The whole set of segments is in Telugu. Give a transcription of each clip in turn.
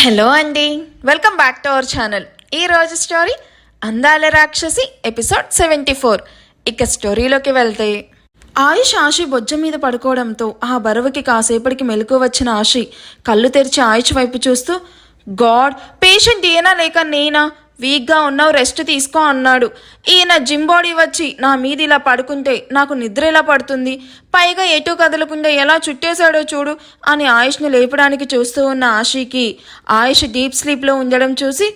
హలో అండి, welcome back to our channel. ఈరోజు స్టోరీ అందాల రాక్షసి ఎపిసోడ్ 74. ఇక స్టోరీలోకి వెళ్తే ఆశి బొజ్జ మీద పడుకోవడంతో ఆ బరువుకి కాసేపటికి మెలకు వచ్చిన ఆశి కళ్ళు తెరిచి ఆయుష్ వైపు చూస్తూ, గాడ్, పేషెంట్ ఈయన లేక నేనా? వీక్గా ఉన్నావు, రెస్ట్ తీసుకో అన్నాడు. ఈయన జిమ్ బాడీ వచ్చి నా మీద ఇలా పడుకుంటే నాకు నిద్ర ఎలా పడుతుంది? పైగా ఎటు కదలకుండా ఎలా చుట్టేశాడో చూడు అని ఆయుష్ని లేపడానికి చూస్తూ ఉన్న ఆశీకి ఆయుష్ డీప్ స్లీప్లో ఉండడం చూసి,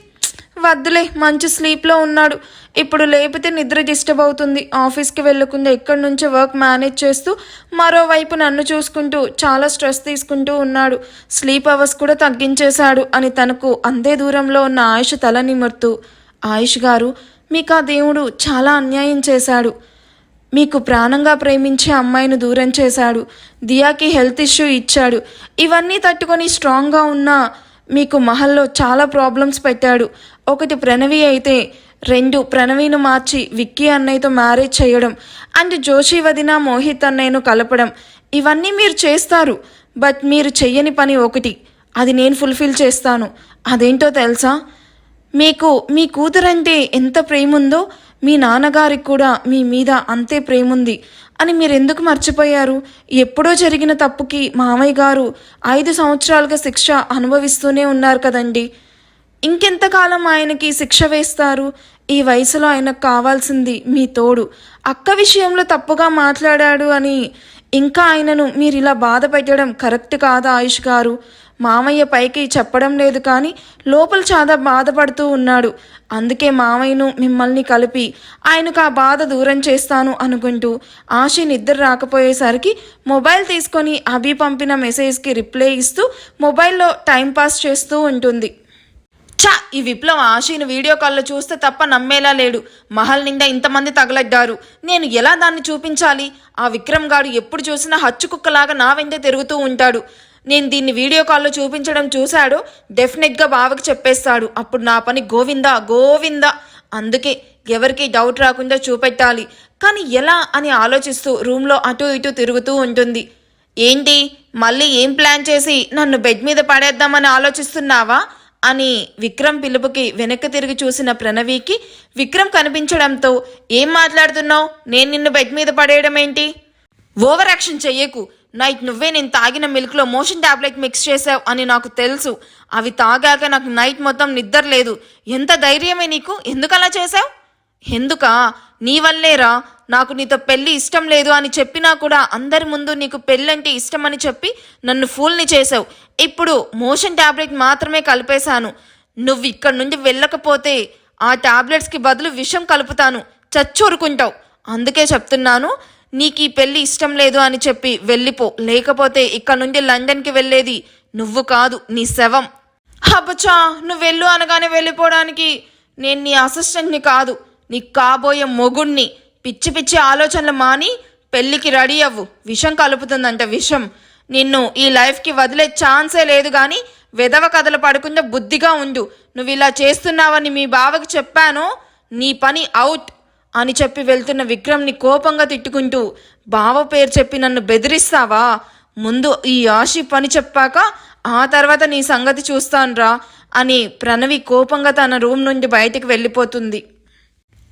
వద్దులే, మంచి స్లీప్లో ఉన్నాడు, ఇప్పుడు లేపితే నిద్ర డిస్టర్బ్ అవుతుంది, ఆఫీస్కి వెళ్ళకుండా ఎక్కడి నుంచో వర్క్ మేనేజ్ చేస్తూ మరోవైపు నన్ను చూసుకుంటూ చాలా స్ట్రెస్ తీసుకుంటూ ఉన్నాడు, స్లీప్ అవర్స్ కూడా తగ్గించేశాడు అని తనకు అందే దూరంలో ఉన్న ఆయుష్ తల నిమురుతూ, ఆయుష్ గారు, మీకు ఆ దేవుడు చాలా అన్యాయం చేశాడు, మీకు ప్రాణంగా ప్రేమించే అమ్మాయిని దూరం చేశాడు, దియాకి హెల్త్ ఇష్యూ ఇచ్చాడు, ఇవన్నీ తట్టుకొని స్ట్రాంగ్గా ఉన్న మీకు మహల్లో చాలా ప్రాబ్లమ్స్ పెట్టాడు. ఒకటి ప్రణవి అయితే, రెండు ప్రణవిను మార్చి విక్కీ అన్నయ్యతో మ్యారేజ్ చేయడం అండ్ జోషి వదిన మోహిత్ అన్నయ్యను కలపడం, ఇవన్నీ మీరు చేస్తారు. బట్ మీరు చెయ్యని పని ఒకటి, అది నేను ఫుల్ఫిల్ చేస్తాను. అదేంటో తెలుసా? మీకు మీ కూతురంటే ఎంత ప్రేమ ఉందో మీ నాన్నగారికి కూడా మీ మీద అంతే ప్రేమ ఉంది అని మీరు ఎందుకు మర్చిపోయారు? ఎప్పుడో జరిగిన తప్పుకి మామయ్య గారు 5 సంవత్సరాలుగా శిక్ష అనుభవిస్తూనే ఉన్నారు కదండి. ఇంకెంతకాలం ఆయనకి శిక్ష వేస్తారు? ఈ వయసులో ఆయనకు కావాల్సింది మీ తోడు. అక్క విషయంలో తప్పుగా మాట్లాడాడు అని ఇంకా ఆయనను మీరు ఇలా బాధ పెట్టడం కరెక్ట్ కాదా ఆయుష్ గారు? మామయ్య పైకి చెప్పడం లేదు కానీ లోపల చాలా బాధపడుతూ ఉన్నాడు. అందుకే మామయ్యను మిమ్మల్ని కలిపి ఆయనకు ఆ బాధ దూరం చేస్తాను అనుకుంటూ ఆశి నిద్ర రాకపోయేసరికి మొబైల్ తీసుకొని అభి పంపిన మెసేజ్కి రిప్లై ఇస్తూ మొబైల్లో టైంపాస్ చేస్తూ ఉంటుంది. ఈ విప్లవం ఆశీని వీడియో కాల్లో చూస్తే తప్ప నమ్మేలా లేడు. మహల్ నిండా ఇంతమంది తగలడ్డారు, నేను ఎలా దాన్ని చూపించాలి? ఆ విక్రమ్ గాడు ఎప్పుడు చూసినా హచ్చుకుక్కలాగా నా వెంటే తిరుగుతూ ఉంటాడు. నేను దీన్ని వీడియో కాల్లో చూపించడం చూశాడు, డెఫినెట్గా బావకి చెప్పేస్తాడు. అప్పుడు నా పని గోవిందా గోవిందా. అందుకే ఎవరికి డౌట్ రాకుండా చూపెట్టాలి. కానీ ఎలా అని ఆలోచిస్తూ రూమ్లో అటు ఇటు తిరుగుతూ ఉంటుంది. ఏంటి, మళ్ళీ ఏం ప్లాన్ చేసి నన్ను బెడ్ మీద పడేద్దామని ఆలోచిస్తున్నావా అని విక్రమ్ పిలుపుకి వెనక్కి తిరిగి చూసిన ప్రణవికి విక్రమ్ కనిపించడంతో, ఏం మాట్లాడుతున్నావు? నేను నిన్ను బెడ్ మీద పడేయడం ఏంటి? ఓవర్ యాక్షన్ చెయ్యకు. నైట్ నువ్వే నేను తాగిన మిల్క్లో మోషన్ టాబ్లెట్ మిక్స్ చేసావు అని నాకు తెలుసు. అవి తాగాక నాకు నైట్ మొత్తం నిద్ర లేదు. ఎంత ధైర్యమే నీకు? ఎందుకలా చేసావు? ఎందుకా? నీ వల్లేరా. నాకు నీతో పెళ్ళి ఇష్టం లేదు అని చెప్పినా కూడా అందరి ముందు నీకు పెళ్ళంటే ఇష్టం అని చెప్పి నన్ను ఫూల్ని చేసావు. ఇప్పుడు మోషన్ టాబ్లెట్ మాత్రమే కలిపేశాను. నువ్వు ఇక్కడి నుండి వెళ్ళకపోతే ఆ టాబ్లెట్స్కి బదులు విషం కలుపుతాను, చచ్చూరుకుంటావు. అందుకే చెప్తున్నాను, నీకు ఈ పెళ్ళి ఇష్టం లేదు అని చెప్పి వెళ్ళిపో, లేకపోతే ఇక్కడ నుండి లండన్కి వెళ్ళేది నువ్వు కాదు, నీ శవం. అబ్బచా, నువ్వు వెళ్ళు అనగానే వెళ్ళిపోవడానికి నేను నీ అసిస్టెంట్ని కాదు, నీకు కాబోయే మొగుణ్ణి. పిచ్చి పిచ్చి ఆలోచనలు మాని పెళ్ళికి రెడీ అవ్వు. విషం కలుపుతుందంట, విషం. నిన్ను ఈ లైఫ్కి వదిలే ఛాన్సే లేదు. కానీ వెధవ కథలు పడకుండా బుద్ధిగా ఉండు. నువ్వు ఇలా చేస్తున్నావని మీ బావకి చెప్పాను, నీ పని అవుట్ అని చెప్పి వెళ్తున్న విక్రమ్ని కోపంగా తిట్టుకుంటూ, బావ పేరు చెప్పి నన్ను బెదిరిస్తావా? ముందు ఈ ఆశి పని చెప్పాక ఆ తర్వాత నీ సంగతి చూస్తానురా అని ప్రణవి కోపంగా తన రూమ్ నుండి బయటికి వెళ్ళిపోతుంది.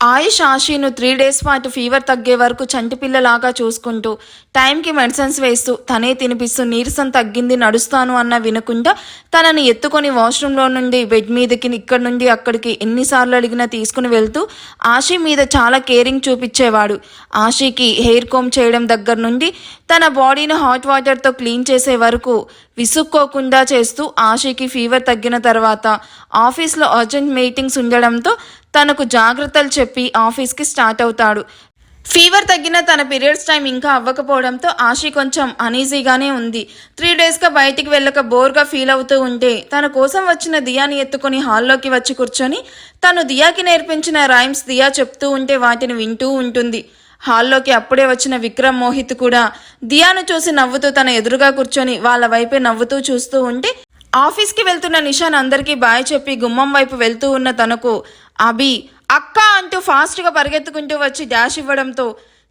ఆయుష్ ఆశీను 3 days పాటు ఫీవర్ తగ్గే వరకు చంటిపిల్లలాగా చూసుకుంటూ టైంకి మెడిసిన్స్ వేస్తూ తనే తినిపిస్తూ నీరసం తగ్గింది, నడుస్తాను అన్న వినకుండా తనని ఎత్తుకొని వాష్రూమ్లో నుండి బెడ్ మీదకి ఇక్కడి నుండి అక్కడికి ఎన్నిసార్లు అడిగినా తీసుకుని వెళ్తూ ఆశీ మీద చాలా కేరింగ్ చూపించేవాడు. ఆశీకి హెయిర్ కోమ్ చేయడం దగ్గర నుండి తన బాడీని హాట్ వాటర్తో క్లీన్ చేసే వరకు విసుక్కోకుండా చేస్తూ ఆశీకి ఫీవర్ తగ్గిన తర్వాత ఆఫీస్లో అర్జెంట్ మీటింగ్స్ ఉండడంతో తనకు జాగ్రత్తలు చెప్పి ఆఫీస్కి స్టార్ట్ అవుతాడు. ఫీవర్ తగ్గిన తన పీరియడ్స్ టైం ఇంకా అవ్వకపోవడంతో ఆశి కొంచెం అనీజీగానే ఉంది. 3 daysగా బయటికి వెళ్ళక బోర్గా ఫీల్ అవుతూ ఉంటే తన కోసం వచ్చిన దియాని ఎత్తుకొని హాల్లోకి వచ్చి కూర్చొని తను దియాకి నేర్పించిన రైమ్స్ దియా చెప్తూ ఉంటే వాటిని వింటూ ఉంటుంది. హాల్లోకి అప్పుడే వచ్చిన విక్రమ్ మోహిత్ కూడా దియాను చూసి నవ్వుతూ తన ఎదురుగా కూర్చొని వాళ్ళ వైపే నవ్వుతూ చూస్తూ ఉంటే ఆఫీస్కి వెళ్తున్న నిషాన్ అందరికీ బాయ్ చెప్పి గుమ్మం వైపు వెళ్తూ ఉన్న తనకు అభి అక్క అంటూ ఫాస్ట్గా పరిగెత్తుకుంటూ వచ్చి డాష్ ఇవ్వడంతో,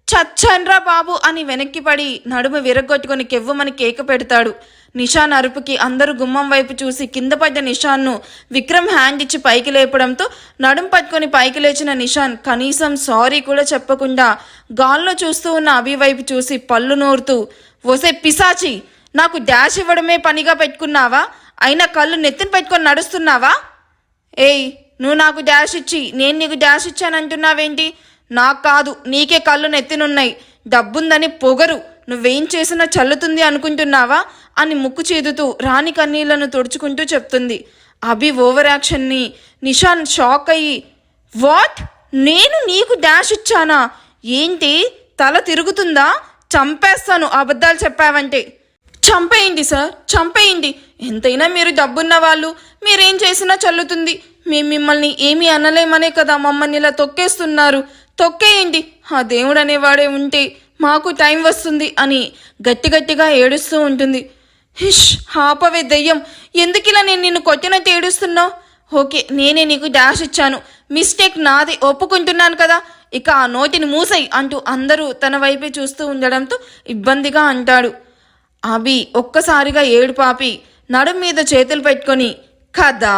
చచ్చన్రా బాబు అని వెనక్కి పడి నడుము విరగొట్టుకుని కెవ్వుమని కేక పెడతాడు. నిషాన్ అరుపుకి అందరూ గుమ్మం వైపు చూసి కింద పడ్డ నిషాన్ను విక్రమ్ హ్యాండ్ ఇచ్చి పైకి లేపడంతో నడుం పట్టుకొని పైకి లేచిన నిషాన్ కనీసం సారీ కూడా చెప్పకుండా గాల్లో చూస్తూ ఉన్న అభి వైపు చూసి పళ్ళు నూరుతూ, "ఓసే పిశాచి, నాకు డాష్ ఇవ్వడమే పనిగా పెట్టుకున్నావా? అయినా కళ్ళు నెత్తిన పెట్టుకొని నడుస్తున్నావా? ఏయ్, నువ్వు నాకు డాష్ ఇచ్చి నేను నీకు డాష్ ఇచ్చానంటున్నావేంటి? నాకు కాదు, నీకే కళ్ళు నెత్తినున్నాయి. డబ్బుందని పొగరు నువ్వేం చేసినా చల్లుతుంది అనుకుంటున్నావా?" అని ముక్కు చీదుతూ రాణి కన్నీళ్లను తుడుచుకుంటూ చెప్తుంది. అభి ఓవర్ యాక్షన్ని నిషాన్ షాక్ అయ్యి, "వాట్? నేను నీకు డాష్ ఇచ్చానా? ఏంటి తల తిరుగుతుందా? చంపేస్తాను అబద్ధాలు చెప్పావంటే." "చంపేయండి సార్, చంపేయండి. ఎంతైనా మీరు డబ్బున్న వాళ్ళు, మీరేం చేసినా చల్లుతుంది. మేము మిమ్మల్ని ఏమీ అనలేమనే కదా మమ్మల్ని ఇలా తొక్కేస్తున్నారు. తొక్కేయండి. ఆ దేవుడు అనేవాడే ఉంటే మాకు టైం వస్తుంది" అని గట్టిగా ఏడుస్తూ ఉంటుంది. "హిష్, ఆపవే దెయ్యం, ఎందుకిలా నేను నిన్ను కొట్టినట్టు ఏడుస్తున్నావు? ఓకే, నేనే నీకు డాష్ ఇచ్చాను, మిస్టేక్ నాది, ఒప్పుకుంటున్నాను కదా. ఇక ఆ నోటిని మూసై" అంటూ అందరూ తన వైపే చూస్తూ ఉండడంతో ఇబ్బందిగా అంటాడు. అభి ఒక్కసారిగా ఏడుపాపి నడుం మీద చేతులు పెట్టుకొని, "కదా,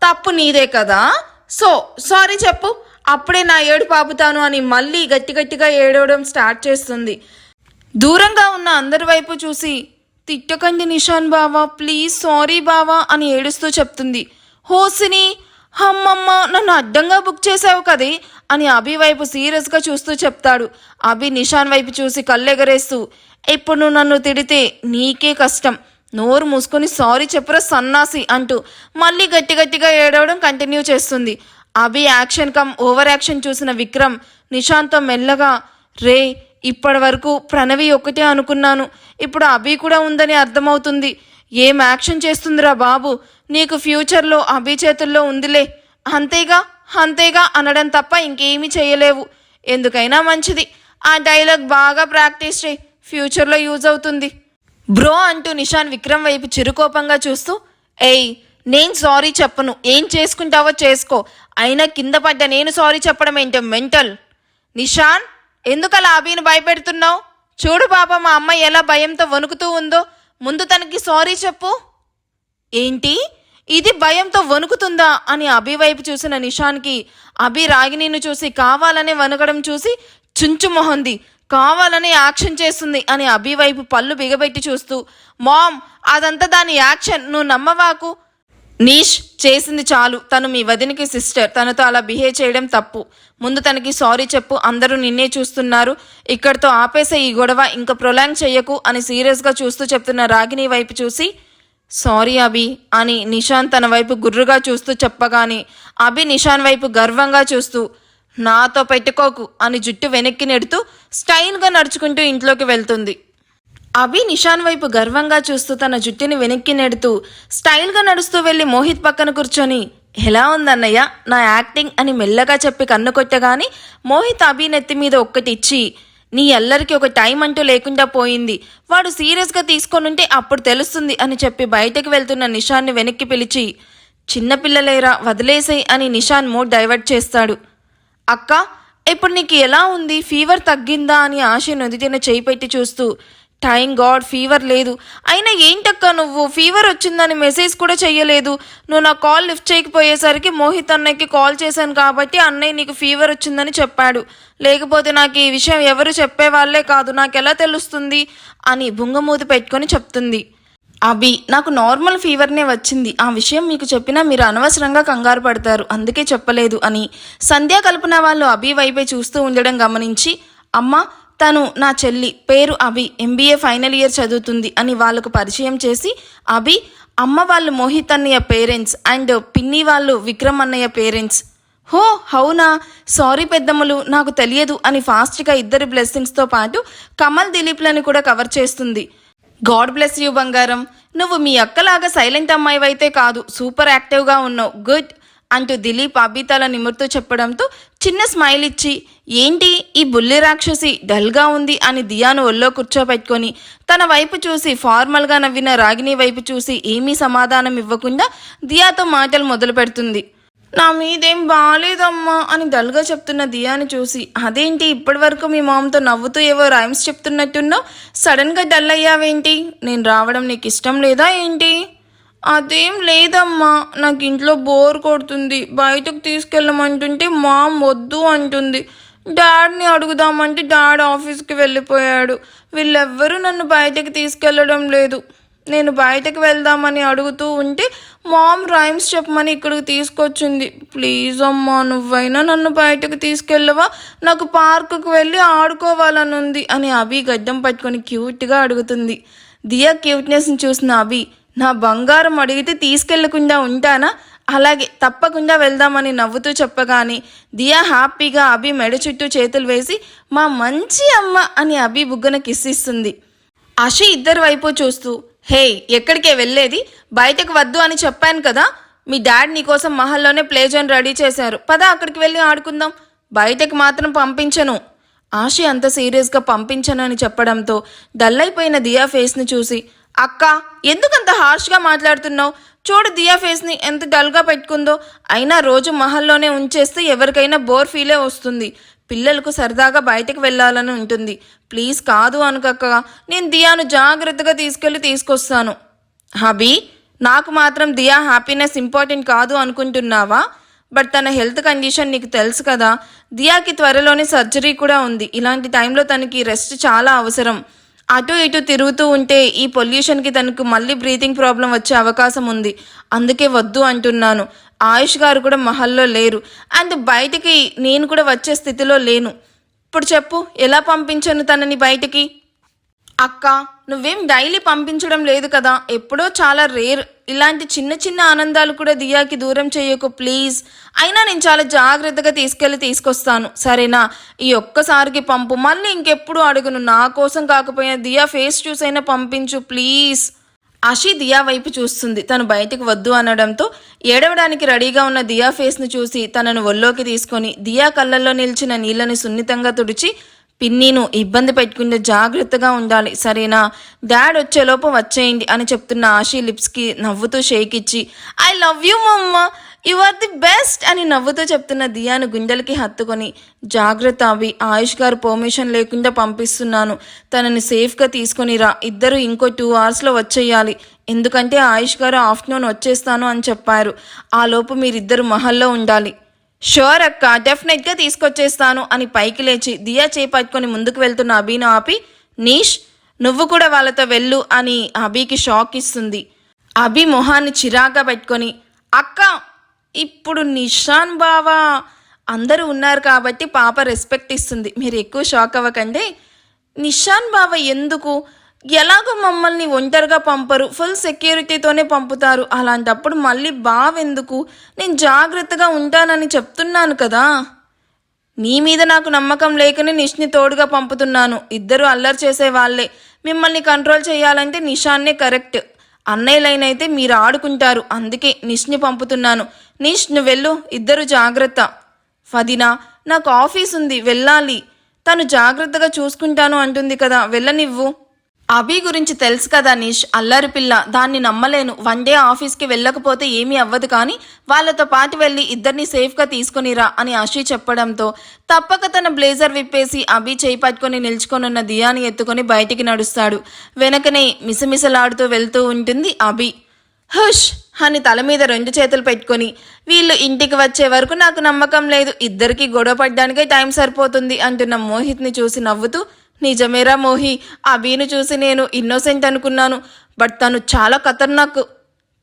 తప్పు నీదే కదా, సారీ చెప్పు, అప్పుడే నా ఏడు పాపుతాను" అని మళ్ళీ గట్టిగా ఏడవడం స్టార్ట్ చేస్తుంది. దూరంగా ఉన్న అందరి వైపు చూసి, "తిట్టకండి నిషాన్ బావా, ప్లీజ్ సారీ బావా" అని ఏడుస్తూ చెప్తుంది. "హోసిని, అమ్మమ్మ, నన్ను అడ్డంగా బుక్ చేసావు కదే" అని అభి వైపు సీరియస్గా చూస్తూ చెప్తాడు. అభి నిషాన్ వైపు చూసి కళ్ళెగరేస్తూ, "ఇప్పుడు నువ్వు నన్ను తిడితే నీకే కష్టం. నోరు మూసుకొని సారీ చెప్పురా సన్నాసి" అంటూ మళ్ళీ గట్టిగా ఏడవడం కంటిన్యూ చేస్తుంది. అభి యాక్షన్ కమ్ ఓవర్ యాక్షన్ చూసిన విక్రమ్ నిషాన్తో మెల్లగా, "రే, ఇప్పటి వరకు ప్రణవి ఒక్కటే అనుకున్నాను, ఇప్పుడు అభి కూడా ఉందని అర్థమవుతుంది. ఏం యాక్షన్ చేస్తుందిరా బాబు, నీకు ఫ్యూచర్లో అభి చేతుల్లో ఉందిలే, అంతేగా అనడం తప్ప ఇంకేమీ చేయలేవు. ఎందుకైనా మంచిది, ఆ డైలాగ్ బాగా ప్రాక్టీస్ చేయి, ఫ్యూచర్లో యూజ్ అవుతుంది బ్రో" అంటూ నిషాన్ విక్రమ్ వైపు చిరుకోపంగా చూస్తూ, "ఏయ్, నేను సారీ చెప్పను, ఏం చేసుకుంటావో చేసుకో. అయినా కింద పడ్డ నేను సారీ చెప్పడం ఏంటో మెంటల్. నిషాన్, ఎందుకలా అభిని భయపెడుతున్నావు? చూడు పాప, మా అమ్మ ఎలా భయంతో వణుకుతూ ఉందో. ముందు తనకి సారీ చెప్పు." "ఏంటి, ఇది భయంతో వణుకుతుందా?" అని అభి వైపు చూసిన నిషాన్కి అభి రాగిణిని చూసి కావాలనే వణుకడం చూసి చుంచు మొహంది, కావాలనే యాక్షన్ చేస్తుంది అని అభి వైపు పళ్ళు బిగబెట్టి చూస్తూ, "మామ్, అదంతా దాని యాక్షన్, నువ్వు నమ్మవాకు. నీష్ చేసింది చాలు, తను మీ వదినికి సిస్టర్, తనతో అలా బిహేవ్ చేయడం తప్పు. ముందు తనకి సారీ చెప్పు, అందరూ నిన్నే చూస్తున్నారు. ఇక్కడితో ఆపేసే ఈ గొడవ ఇంకా ప్రొలాంగ్ చెయ్యకు" అని సీరియస్గా చూస్తూ చెప్తున్న రాగిణి వైపు చూసి, "సారీ అభి" అని నిషాన్ తన వైపు గుర్రుగా చూస్తూ చెప్పగానే అభి నిషాన్ వైపు గర్వంగా చూస్తూ, "నాతో పెట్టుకోకు" అని జుట్టు వెనక్కి నెడుతూ స్టైల్గా నడుచుకుంటూ ఇంట్లోకి వెళ్తుంది. అభి నిషాన్ వైపు గర్వంగా చూస్తూ తన జుట్టుని వెనక్కి నెడుతూ స్టైల్గా నడుస్తూ వెళ్ళి మోహిత్ పక్కన కూర్చొని, "ఎలా ఉందన్నయ్య నా యాక్టింగ్" అని మెల్లగా చెప్పి కన్ను కొట్టగాని మోహిత్ అభి నెత్తి మీద ఒక్కటి ఇచ్చి, "నీ అల్లరికి ఒక టైం అంటూ లేకుండా పోయింది, వాడు సీరియస్గా తీసుకొనుంటే అప్పుడు తెలుస్తుంది" అని చెప్పి బయటకు వెళ్తున్న నిషాన్ని వెనక్కి పిలిచి, "చిన్నపిల్లలేరా, వదిలేసాయి" అని నిషాన్ మూడ్ డైవర్ట్ చేస్తాడు. "అక్క, ఇప్పుడు నీకు ఎలా ఉంది, ఫీవర్ తగ్గిందా" అని ఆశ నుదిటిన చేయి పెట్టి చూస్తూ, "థ్యాంక్ గాడ్ ఫీవర్ లేదు. అయినా ఏంటక్క నువ్వు ఫీవర్ వచ్చిందని మెసేజ్ కూడా చెయ్యలేదు. నువ్వు నా కాల్ లిఫ్ట్ చేయకపోయేసరికి మోహిత్ అన్నయ్యకి కాల్ చేశాను కాబట్టి అన్నయ్య నీకు ఫీవర్ వచ్చిందని చెప్పాడు. లేకపోతే నాకు ఈ విషయం ఎవరు చెప్పేవాళ్లే కాదు, నాకెలా తెలుస్తుంది" అని బుంగమూతి పెట్టుకొని చెప్తుంది. అభి, "నాకు నార్మల్ ఫీవర్నే వచ్చింది. ఆ విషయం మీకు చెప్పినా మీరు అనవసరంగా కంగారు పడతారు, అందుకే చెప్పలేదు" అని సంధ్యా కల్పన వాళ్ళు అభి వైపే చూస్తూ ఉండడం గమనించి, "అమ్మ, తను నా చెల్లి, పేరు అభి, MBA ఫైనల్ ఇయర్ చదువుతుంది" అని వాళ్ళకు పరిచయం చేసి, "అభి, అమ్మ వాళ్ళు మోహిత్ అన్నయ్య పేరెంట్స్ అండ్ పిన్ని వాళ్ళు విక్రమ్ అన్నయ్య పేరెంట్స్." "హో, అవునా, సారీ పెద్దమ్మలు, నాకు తెలియదు" అని ఫాస్ట్గా ఇద్దరి బ్లెస్సింగ్స్తో పాటు కమల్ దిలీప్లను కూడా కవర్ చేస్తుంది. "గాడ్ బ్లెస్ యూ బంగారం, నువ్వు మీ అక్కలాగా సైలెంట్ అమ్మాయివైతే కాదు, సూపర్ యాక్టివ్గా ఉన్నావు, గుడ్" అంటూ దిలీప్ అభి తల నిమురుతూ చెప్పడంతో చిన్న స్మైల్ ఇచ్చి, "ఏంటి ఈ బుల్లి రాక్షసి డల్గా ఉంది" అని దియాను ఒళ్ళో కూర్చోబెట్టుకొని తన వైపు చూసి ఫార్మల్గా నవ్విన రాగిణి వైపు చూసి ఏమీ సమాధానం ఇవ్వకుండా దియాతో మాటలు మొదలు పెడుతుంది. నా మీదేం బాగాలేదమ్మా అని డల్గా చెప్తున్న దియాని చూసి, అదేంటి ఇప్పటి వరకు మీ మామతో నవ్వుతూ ఏవో రైమ్స్ చెప్తున్నట్టున్నావు, సడన్గా డల్ అయ్యావేంటి? నేను రావడం నీకు ఇష్టం లేదా ఏంటి? అదేం లేదమ్మా, నాకు ఇంట్లో బోర్ కొడుతుంది, బయటకు తీసుకెళ్ళమంటుంటే మామ్ వద్దు అంటుంది. డాడ్ని అడుగుదామంటే డాడ్ ఆఫీస్కి వెళ్ళిపోయాడు. వీళ్ళెవ్వరూ నన్ను బయటకు తీసుకెళ్ళడం లేదు. నేను బయటకు వెళ్దామని అడుగుతూ ఉంటే మామ్ రైమ్స్ చెప్పమని ఇక్కడికి తీసుకొచ్చింది. ప్లీజ్ అమ్మా, నువ్వైనా నన్ను బయటకు తీసుకెళ్ళవా? నాకు పార్కుకు వెళ్ళి ఆడుకోవాలని ఉంది అని అభి గడ్డం పట్టుకొని క్యూట్గా అడుగుతుంది. దియా క్యూట్నెస్ని చూసిన అభి, నా బంగారం అడిగితే తీసుకెళ్లకుండా ఉంటానా? అలాగే తప్పకుండా వెళ్దామని నవ్వుతూ చెప్పగానే దియా హ్యాపీగా అభి మెడ చుట్టూ చేతులు వేసి, మా మంచి అమ్మ అని అభి బుగ్గన కిస్ ఇస్తుంది. అషి ఇద్దరు వైపు చూస్తూ, హే ఎక్కడికే వెళ్ళేది? బయటకు వద్దు అని చెప్పాను కదా. మీ డాడ్ నీకోసం మహల్లోనే ప్లే జోన్ రెడీ చేశారు, పద అక్కడికి వెళ్ళి ఆడుకుందాం. బయటకు మాత్రం పంపించను. ఆషి అంత సీరియస్గా పంపించను అని చెప్పడంతో డల్ అయిపోయిన దియా ఫేస్ని చూసి, అక్క ఎందుకంత హార్ష్గా మాట్లాడుతున్నావు? చూడు దియా ఫేస్ని ఎంత డల్గా పెట్టుకుందో. అయినా రోజు మహల్లోనే ఉంచేస్తే ఎవరికైనా బోర్ ఫీలే వస్తుంది. పిల్లలకు సరదాగా బయటకు వెళ్ళాలని ఉంటుంది. ప్లీజ్ కాదు అనుకక్క, నేను దియాను జాగ్రత్తగా తీసుకొస్తాను. హబీ, నాకు మాత్రం దియా హ్యాపీనెస్ ఇంపార్టెంట్ కాదు అనుకుంటున్నావా? బట్ తన హెల్త్ కండిషన్ నీకు తెలుసు కదా. దియాకి త్వరలోనే సర్జరీ కూడా ఉంది. ఇలాంటి టైంలో తనకి రెస్ట్ చాలా అవసరం. అటు ఇటు తిరుగుతూ ఉంటే ఈ పొల్యూషన్కి తనకు మళ్ళీ బ్రీతింగ్ ప్రాబ్లం వచ్చే అవకాశం ఉంది. అందుకే వద్దు అంటున్నాను. ఆయుష్ గారు కూడా మహల్లో లేరు, అండ్ బయటికి నేను కూడా వచ్చే స్థితిలో లేను. ఇప్పుడు చెప్పు, ఎలా పంపించను తనని బయటికి? అక్క, నువ్వేం డైలీ పంపించడం లేదు కదా, ఎప్పుడో చాలా రేర్. ఇలాంటి చిన్న చిన్న ఆనందాలు కూడా దియాకి దూరం చేయకు ప్లీజ్. అయినా నేను చాలా జాగ్రత్తగా తీసుకొస్తాను, సరేనా? ఈ ఒక్కసారికి పంపు, మళ్ళీ ఇంకెప్పుడు అడుగును. నా కోసం కాకపోయినా దియా ఫేస్ చూసైనా పంపించు ప్లీజ్. అషి దియా వైపు చూస్తుంది. తను బయటకు వద్దు అనడంతో ఏడవడానికి రెడీగా ఉన్న దియా ఫేస్ను చూసి తనను ఒళ్ళోకి తీసుకొని దియా కళ్ళల్లో నిలిచిన నీళ్ళని సున్నితంగా తుడిచి, పిన్నీను ఇబ్బంది పెట్టుకుంటే జాగ్రత్తగా ఉండాలి, సరేనా? డాడ్ వచ్చేలోపు వచ్చేయండి అని చెప్తున్న ఆషి లిప్స్కి నవ్వుతూ షేక్ ఇచ్చి, ఐ లవ్ యూ మమ్మ, యు ఆర్ ది బెస్ట్ అని నవ్వుతూ చెప్తున్న దియాను గుండెలకి హత్తుకొని, జాగ్రత్త అభి, ఆయుష్ గారు పర్మిషన్ లేకుండా పంపిస్తున్నాను, తనని సేఫ్గా తీసుకొని రా. ఇద్దరు ఇంకో 2 అవర్స్లో వచ్చేయాలి, ఎందుకంటే ఆయుష్ గారు ఆఫ్టర్నూన్ వచ్చేస్తాను అని చెప్పారు. ఆ లోపు మీరిద్దరు మహల్లో ఉండాలి. షూర్ అక్క, డెఫినెట్గా తీసుకొచ్చేస్తాను అని పైకి లేచి దియా చేపట్టుకొని ముందుకు వెళ్తున్న అభిను ఆపి, నీష్ నువ్వు కూడా వాళ్ళతో వెళ్ళు అని అభికి షాక్ ఇస్తుంది. అభి మొహాన్ని చిరాగా పెట్టుకొని, అక్క ఇప్పుడు నిషాన్ బావా అందరూ ఉన్నారు కాబట్టి పాప రెస్పెక్ట్ ఇస్తుంది, మీరు ఎక్కువ షాక్ అవ్వకండి. నిషాన్ బావ ఎందుకు? ఎలాగో మమ్మల్ని ఒంటరిగా పంపరు, ఫుల్ సెక్యూరిటీతోనే పంపుతారు. అలాంటప్పుడు మళ్ళీ బావెందుకు? నేను జాగ్రత్తగా ఉంటానని చెప్తున్నాను కదా. నీ మీద నాకు నమ్మకం లేకనే నిష్ని తోడుగా పంపుతున్నాను. ఇద్దరు అల్లరి చేసే వాళ్ళే. మిమ్మల్ని కంట్రోల్ చేయాలంటే నిషాన్నే కరెక్ట్. అన్నయ్యలైనైతే మీరు ఆడుకుంటారు, అందుకే నిష్ని పంపుతున్నాను. నిష్ నువ్వు వెళ్ళు, ఇద్దరు జాగ్రత్త. ఫదినా, నాకు ఆఫీస్ ఉంది, వెళ్ళాలి. తను జాగ్రత్తగా చూసుకుంటాను అంటుంది కదా, వెళ్ళనివ్వు. అభి గురించి తెలుసు కదా నిష్, అల్లరి పిల్ల, దాన్ని నమ్మలేను. 1 డే ఆఫీస్కి వెళ్ళకపోతే ఏమీ అవ్వదు, కానీ వాళ్ళతో పాటు వెళ్ళి ఇద్దరిని సేఫ్గా తీసుకునిరా అని అషి చెప్పడంతో తప్పక తన బ్లేజర్ విప్పేసి అభి చేయి పట్టుకొని నిల్చుకొనున్న దియాని ఎత్తుకొని బయటికి నడుస్తాడు. వెనకనే మిసమిసలాడుతూ వెళ్తూ ఉంటుంది అభి. హుష్ అని తల మీద 2 చేతులు పెట్టుకొని, వీళ్ళు ఇంటికి వచ్చే వరకు నాకు నమ్మకం లేదు, ఇద్దరికి గొడవ పడ్డానికే టైం సరిపోతుంది అంటున్న మోహిత్ని చూసి నవ్వుతూ, నిజమేరా మోహి, అభిను చూసి నేను ఇన్నోసెంట్ అనుకున్నాను, బట్ తను చాలా ఖతర్నాక్.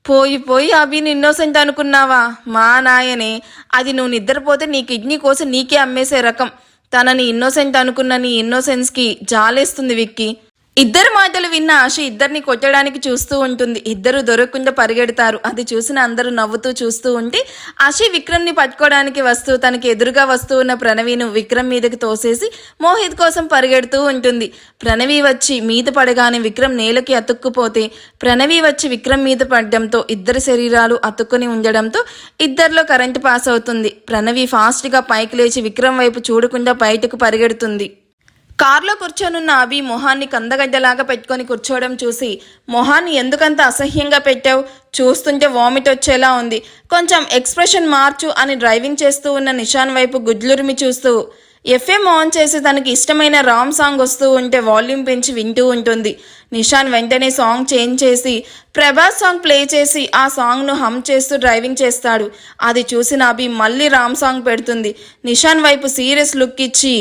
పోయి అభిని ఇన్నోసెంట్ అనుకున్నావా? మా నాయనే, అది నువ్వు నిద్రపోతే నీ కిడ్నీ కోసి నీకే అమ్మేసే రకం. తనని ఇన్నోసెంట్ అనుకున్న నీ ఇన్నోసెన్స్కి జాలేస్తుంది విక్కీ. ఇద్దరు మాటలు విన్న ఆశ ఇద్దరిని కొట్టడానికి చూస్తూ ఉంటుంది. ఇద్దరు దొరకకుండా పరిగెడతారు. అది చూసిన అందరూ నవ్వుతూ చూస్తూ ఉంటే ఆశి విక్రమ్ని పట్టుకోవడానికి వస్తూ తనకి ఎదురుగా వస్తూ ఉన్న ప్రణవిను విక్రమ్ మీదకి తోసేసి మోహిత్ కోసం పరిగెడుతూ ఉంటుంది. ప్రణవి వచ్చి మీద పడగానే విక్రమ్ నేలకి అతుక్కుపోతే ప్రణవి వచ్చి విక్రమ్ మీద పడడంతో ఇద్దరు శరీరాలు అతుక్కుని ఉండడంతో ఇద్దరిలో కరెంటు పాస్ అవుతుంది. ప్రణవి ఫాస్ట్గా పైకి లేచి విక్రమ్ వైపు చూడకుండా బయటకు పరిగెడుతుంది. కార్లో కూర్చొనున్న అభి మొహాన్ని కందగడ్డలాగా పెట్టుకొని కూర్చోవడం చూసి, మొహాన్ని ఎందుకంత అసహ్యంగా పెట్టావు, చూస్తుంటే వామిట్ వచ్చేలా ఉంది, కొంచెం ఎక్స్ప్రెషన్ మార్చు అని డ్రైవింగ్ చేస్తూ ఉన్న నిషాన్ వైపు గుడ్లురిమి చూస్తూ ఎఫ్ఎం ఆన్ చేసి తనకి ఇష్టమైన రామ్ సాంగ్ వస్తూ ఉంటే వాల్యూమ్ పెంచి వింటూ ఉంటుంది. నిషాన్ వెంటనే సాంగ్ చేంజ్ చేసి ప్రభాస్ సాంగ్ ప్లే చేసి ఆ సాంగ్ను హమ్ చేస్తూ డ్రైవింగ్ చేస్తాడు. అది చూసిన అభి మళ్ళీ రామ్ సాంగ్ పెడుతుంది. నిషాన్ వైపు సీరియస్ లుక్ ఇచ్చి,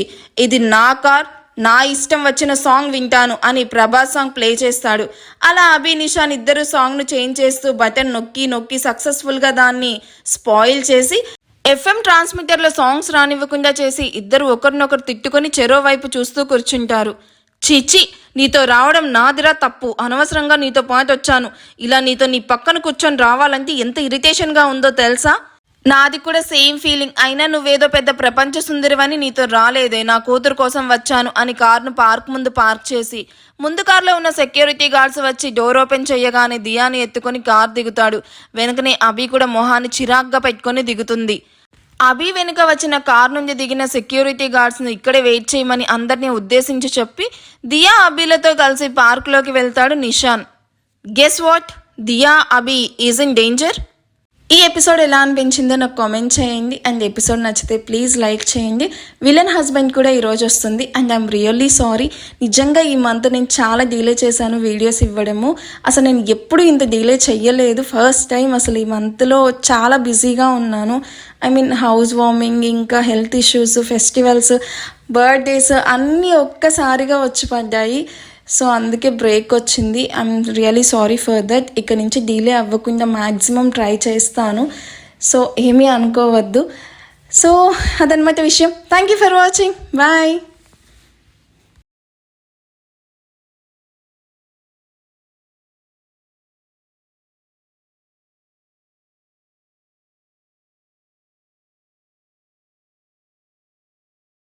ఇది నా కార్, నా ఇష్టం వచ్చిన సాంగ్ వింటాను అని ప్రభాస్ సాంగ్ ప్లే చేస్తాడు. అలా అభి నిషాన్ ఇద్దరు సాంగ్ను చేంజ్ చేస్తూ బటన్ నొక్కి నొక్కి సక్సెస్ఫుల్గా దాన్ని స్పాయిల్ చేసి ఎఫ్ఎం ట్రాన్స్మిటర్లో సాంగ్స్ రానివ్వకుండా చేసి ఇద్దరు ఒకరినొకరు తిట్టుకొని చెరో వైపు చూస్తూ కూర్చుంటారు. చీచి, నీతో రావడం నాదిరా తప్పు, అనవసరంగా నీతో పాటు వచ్చాను, ఇలా నీతో నీ పక్కన కూర్చొని రావాలంటే ఎంత ఇరిటేషన్గా ఉందో తెలుసా, నాది కూడా సేమ్ ఫీలింగ్, అయినా నువ్వేదో పెద్ద ప్రపంచ సుందరివని నీతో రాలేదే, నా కూతురు కోసం వచ్చాను అని కారును పార్క్ ముందు పార్క్ చేసి ముందు కారులో ఉన్న సెక్యూరిటీ గార్డ్స్ వచ్చి డోర్ ఓపెన్ చేయగానే దియాని ఎత్తుకొని కార్ దిగుతాడు. వెనుకనే అభి కూడా మొహాన్ని చిరాగ్గా పెట్టుకొని దిగుతుంది. అభి వెనుక వచ్చిన కార్ నుంచి దిగిన సెక్యూరిటీ గార్డ్స్ను ఇక్కడే వెయిట్ చేయమని అందరినీ ఉద్దేశించి చెప్పి దియా అభిలతో కలిసి పార్కులోకి వెళ్తాడు Nishan. Guess what, Diya Abhi is in danger. ఈ ఎపిసోడ్ ఎలా అనిపించిందో నాకు కామెంట్ చేయండి. అండ్ ఎపిసోడ్ నచ్చితే ప్లీజ్ లైక్ చేయండి. విలన్ హస్బెండ్ కూడా ఈరోజు వస్తుంది. అండ్ ఐఎమ్ రియల్లీ సారీ, నిజంగా ఈ మంత్ నేను చాలా డిలే చేశాను వీడియోస్ ఇవ్వడము. అసలు నేను ఎప్పుడు ఇంత డిలే చెయ్యలేదు, ఫస్ట్ టైం. అసలు ఈ మంత్లో చాలా బిజీగా ఉన్నాను. ఐ మీన్ హౌస్ వార్మింగ్, ఇంకా హెల్త్ ఇష్యూస్, ఫెస్టివల్స్, బర్త్డేస్ అన్నీ ఒక్కసారిగా వచ్చి పడ్డాయి. సో అందుకే బ్రేక్ వచ్చింది. I'm really sorry for that. ఇక్కడ నుంచి డిలే అవ్వకుండా మ్యాక్సిమం ట్రై చేస్తాను. సో ఏమీ అనుకోవద్దు. సో అదనమాట విషయం. Thank you for watching. Bye.